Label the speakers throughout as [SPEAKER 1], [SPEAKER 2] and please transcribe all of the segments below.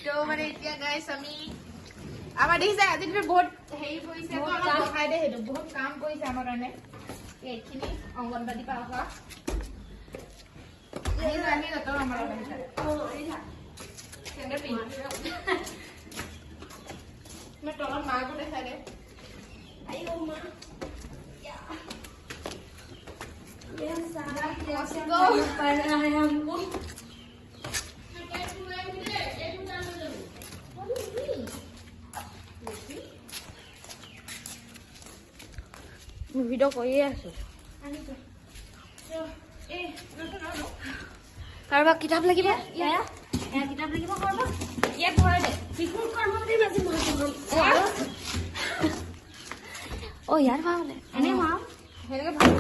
[SPEAKER 1] তো মানে এতিয়া গাইছ আমি আমাৰ দেখিছে আজি তুমি বহুত হেৰি কৰিছে খাই দে সেইটো বহুত কাম কৰিছে আমাৰ কাৰণে এইখিনি অংগনবাদী পাৰ হোৱা আমি যত আমাৰ मैं तोला मां को देखा रे आई ओ मां या ये सारा कैसे गो पढ़ रहा है हमको मैं वीडियो কৰি আছো এ নটো কাৰোবাক কিতাপ লাগিব ইয়া কিতাপ লাগিব কাৰোবাক ইয়াত ভৰাই দে সিকুৰ কৰ্মতে বাজি মই ओ यार ভালে এনে মা হেনে ভালে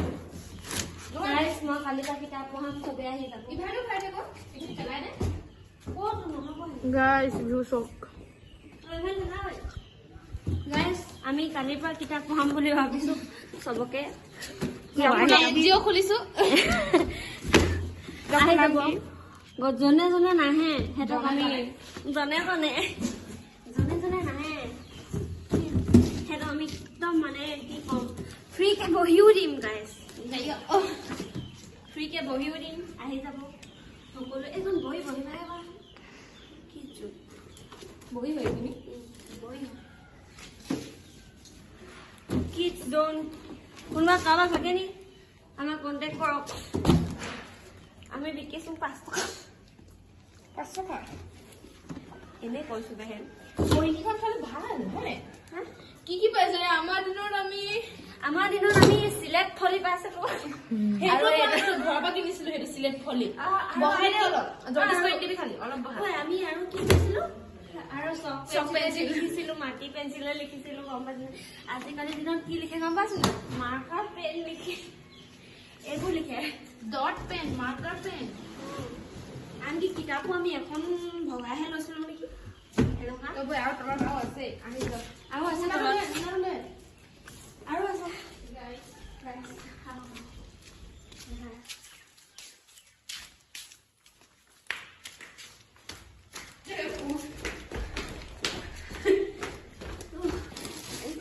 [SPEAKER 1] গাইস মই কালি তা কিতাপ পঢ়াম সবে আহি যাব ইভানো খাই দেব ইভানো চলাই দে কোন নহব গাইস ভিউ শক গাইস আমি কালিৰ পৰা কিতাপ পঢ়াম বুলি ভাবিছো সবকে জিও খুলিছো আহি যাব গজনে জনে নাহে হেটো আমি জনে জনে নাহে হেটো আমি একদম মানে কি কম ফ্ৰী কে বহিও দিম গাইস ফ্ৰী কে বহিও দিম আহি যাব সকলো এজন বহি নাহে বা কি চু বহি হৈ তুমি বহি কিডস ডোন্ট কোনবা কাবা থাকে নি আমাক কন্টাক্ট কৰক আমি বিকিছো 5 টকা এনে কৈছো বেহেন বহিখন খালি ভাল হয় কি পাইছে আমাৰ দিনত আমি সিলেট ফলি পাইছিলো আৰু ঘৰৰ পৰা কিনিছিলো হেটো সিলেট ফলি বহাইলে অলপ জৰ্ডিস পেইণ্ট দি খালি অলপ বহাই হয় আমি আৰু কি দিছিলো আৰু চক পেন্সিল লিখিছিলো মাটি পেন্সিলে লিখিছিলো গম পাইছো আজিকালি দিনত কি লিখে গম পাইছো মাৰ্কাৰ পেন লিখি এগু লিখে ডট পেন মাৰ্কাৰ পেন আমি কিতাপো আমি এখন ভগাইহে লৈছিলো নেকি এনেকুৱা তব আৰু তলৰ আৰু আছে আহি যাও আৰু আছে নলে আৰু আছে গাইস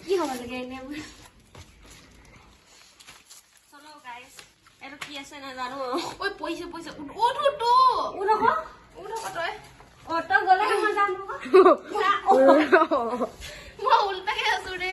[SPEAKER 1] কি হ'ব লাগে এনে চলো গাইস এটো কি আছে না জানো ওই পইছে ওঠো তো উঠো তই অটো গলে মই যাম